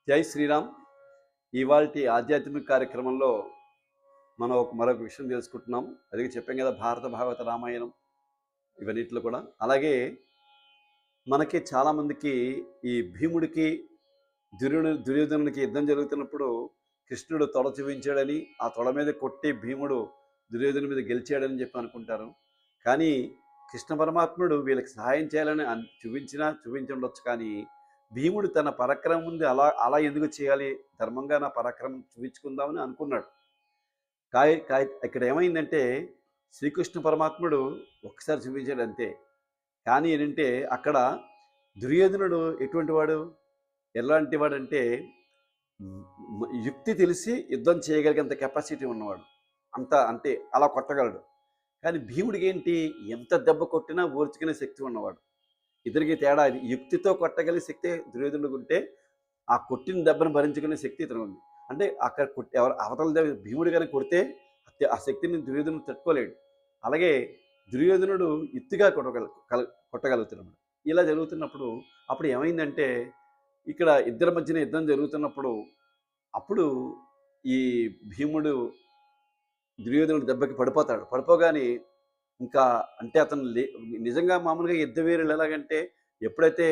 జై శ్రీరామ్. ఇవాల్టి ఆధ్యాత్మిక కార్యక్రమంలో మనం మరొక విషయం తెలుసుకుంటున్నాం. అది చెప్పాం కదా, భారత భాగవత రామాయణం ఇవన్నిట్లో కూడా. అలాగే మనకి చాలామందికి ఈ భీముడికి దుర్యోధనుడికి యుద్ధం జరుగుతున్నప్పుడు కృష్ణుడు తొడ చూపించాడని, ఆ తొడ మీద కొట్టి భీముడు దుర్యోధను మీద గెలిచాడని చెప్పి అనుకుంటారు. కానీ కృష్ణ పరమాత్ముడు వీళ్ళకి సహాయం చేయాలని చూపించుండొచ్చు. కానీ భీముడు తన పరాక్రమం ముందు అలా అలా ఎందుకు చేయాలి, ధర్మంగా నా పరాక్రమం చూపించుకుందామని అనుకున్నాడు. ఇక్కడ ఏమైందంటే శ్రీకృష్ణ పరమాత్ముడు ఒక్కసారి చూపించాడు అంతే. కానీ ఏంటంటే అక్కడ దుర్యోధనుడు ఎటువంటి వాడు, ఎలాంటి వాడంటే యుక్తి తెలిసి యుద్ధం చేయగలిగేంత కెపాసిటీ ఉన్నవాడు, అంత అంటే అలా కొట్టగలడు. కానీ భీముడికి ఏంటి, ఎంత దెబ్బ కొట్టినా ఓర్చుకునే శక్తి ఉన్నవాడు. ఇద్దరికి తేడా ఇది. యుక్తితో కొట్టగలిగే శక్తి దుర్యోధనుడికి ఉంటే ఆ కొట్టిన దెబ్బను భరించుకునే శక్తి ఇతను ఉంది. అంటే అక్కడ అవతల భీముడు కానీ కొడితే ఆ శక్తిని దుర్యోధనుడు తట్టుకోలేడు. అలాగే దుర్యోధనుడు యుక్తిగా కొట్టగలుగుతున్నాడు. ఇలా జరుగుతున్నప్పుడు అప్పుడు ఏమైందంటే ఇక్కడ ఇద్దరి మధ్యన యుద్ధం జరుగుతున్నప్పుడు అప్పుడు ఈ భీముడు దుర్యోధనుడు దెబ్బకి పడిపోగానే ఇంకా అంటే అతను నిజంగా మామూలుగా యుద్ధ వీరులు ఎలాగంటే ఎప్పుడైతే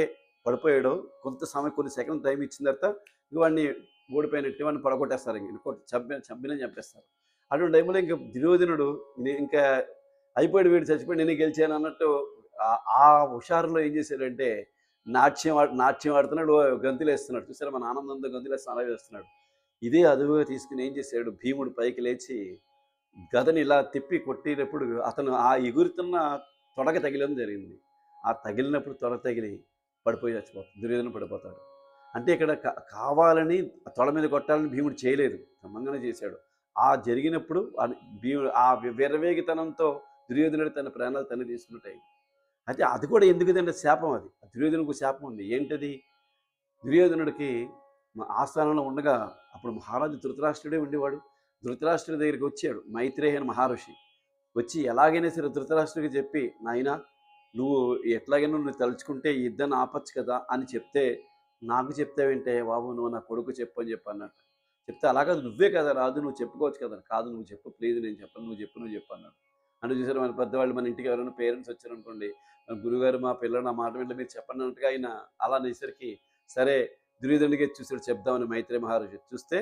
పడిపోయాడో కొన్ని సెకండ్ టైం ఇచ్చిన తర్వాత వాడిని ఓడిపోయినట్టు వాడిని పడగొట్టేస్తారు, చంపినని చంపేస్తారు. అటువంటి టైంలో ఇంకా దుర్యోధనుడు ఇంకా అయిపోయాడు, వీడు చచ్చిపోయి నేను గెలిచాను అన్నట్టు ఆ హుషారులో ఏం చేశాడంటే నాట్యం ఆడుతున్నాడు, గంతులు వేస్తున్నాడు. చూసారా, మన ఆనందంతో గంతులు వేస్తున్నా అలా వేస్తున్నాడు. ఇదే అదువుగా తీసుకుని ఏం చేశాడు, భీముడు పైకి లేచి గదని ఇలా తిప్పి కొట్టినప్పుడు అతను ఆ ఎగురుతున్న తొడగ తగిలడం జరిగింది. ఆ తగిలినప్పుడు తొడ తగిలి పడిపోయి చచ్చిపోతాడు, దుర్యోధన పడిపోతాడు. అంటే ఇక్కడ కావాలని తొడ మీద కొట్టాలని భీముడు చేయలేదు, క్రమంగానే చేశాడు. ఆ జరిగినప్పుడు భీముడు ఆ విరవేగితనంతో దుర్యోధనుడు తన ప్రాణాలు తను తీసుకున్నట్టు. అయితే అది కూడా ఎందుకంటే శాపం, అది దుర్యోధనుడికి శాపం ఉంది. ఏంటది, దుర్యోధనుడికి ఆస్థానంలో ఉండగా అప్పుడు మహారాజు ధృతరాష్ట్రుడే ఉండేవాడు. ధృతరాష్ట్రుడి దగ్గరికి వచ్చాడు మైత్రేయ అని మహర్షి. వచ్చి ఎలాగైనా సరే ధృతరాష్ట్రుడికి చెప్పి, నాయన నువ్వు ఎట్లాగైనా నువ్వు తలుచుకుంటే ఈ యుద్ధాన్ని ఆపచ్చు కదా అని చెప్తే, నాకు చెప్తావేంటే బాబు, నువ్వు నా కొడుకు చెప్పు అని చెప్పి అన్నట్టు. చెప్తే అలాగా నువ్వే కదా రాదు, నువ్వు చెప్పుకోవచ్చు కదా. కాదు నువ్వు చెప్పు ప్లీజ్, నేను చెప్పను, నువ్వు చెప్పు అన్నాడు. అంటే చూసారు, మన పెద్దవాళ్ళు మన ఇంటికి ఎవరైనా పేరెంట్స్ వచ్చారనుకోండి, గురుగారు మా పిల్లలు నా మాట వింటే మీరు చెప్పండి అన్నట్టుగా ఆయన అలా అనేసరికి సరే దుర్యోధనుడికి చూసాడు చెప్దామని మైత్రేయ మహర్షి. చూస్తే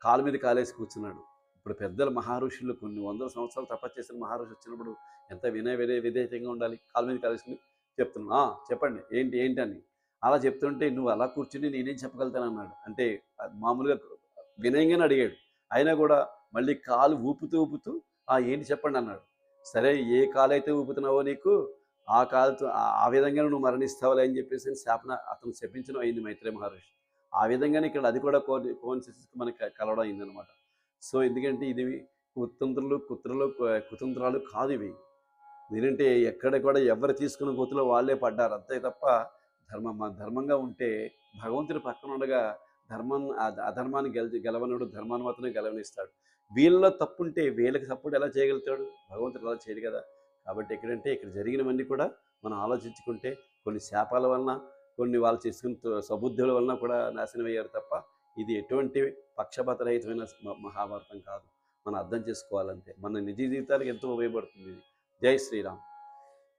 కాలు మీద కాలేసి కూర్చున్నాడు. ఇప్పుడు పెద్దల మహర్షులు కొన్ని వందల సంవత్సరాలు తపస్సు చేసిన మహర్షి వచ్చినప్పుడు ఎంత విధేయంగా ఉండాలి. కాలు మీద కాలేసుకుని చెప్తున్నా, చెప్పండి ఏంటి అని అలా చెప్తుంటే, నువ్వు అలా కూర్చుని నేనేం చెప్పగలుగుతాను అన్నాడు. అంటే మామూలుగా వినయంగానే అడిగాడు. అయినా కూడా మళ్ళీ కాలు ఊపుతూ ఏంటి చెప్పండి అన్నాడు. సరే, ఏ కాలైతే ఊపుతున్నావో నీకు ఆ కాలుతో ఆ విధంగా నువ్వు మరణిస్తావులే అని చెప్పేసి అతను శపించడం అయింది మైత్రేయ మహర్షి. ఆ విధంగానే ఇక్కడ అది కూడా కోన్సిస్కి మనకి కలవడం అయిందనమాట. సో ఎందుకంటే ఇది కుతంత్రాలు కాదు ఇవి. ఎందుకంటే ఎక్కడ కూడా ఎవరు తీసుకున్న గోతులో వాళ్ళే పడ్డారు అంతే తప్ప ధర్మంగా ఉంటే భగవంతుడి పక్కన ఉండగా అధర్మాన్ని గెలవనుడు ధర్మాన్ని మాత్రమే గెలవనిస్తాడు. వీళ్ళలో తప్పుంటే వీళ్ళకి సపోర్ట్ ఎలా చేయగలుగుతాడు, భగవంతుడు అలా చేయడు కదా. కాబట్టి ఇక్కడ జరిగినవన్నీ కూడా మనం ఆలోచించుకుంటే కొన్ని శాపాల వలన, కొన్ని వాళ్ళు చేసుకున్న సబుద్ధుల వలన కూడా నాశనం అయ్యారు తప్ప ఇది ఎటువంటి పక్షపాతరహితమైన మహాభారతం కాదు. మనం అర్థం చేసుకోవాలంటే మన నిజ జీవితానికి ఎంతో ఉపయోగపడుతుంది ఇది. జై శ్రీరామ్.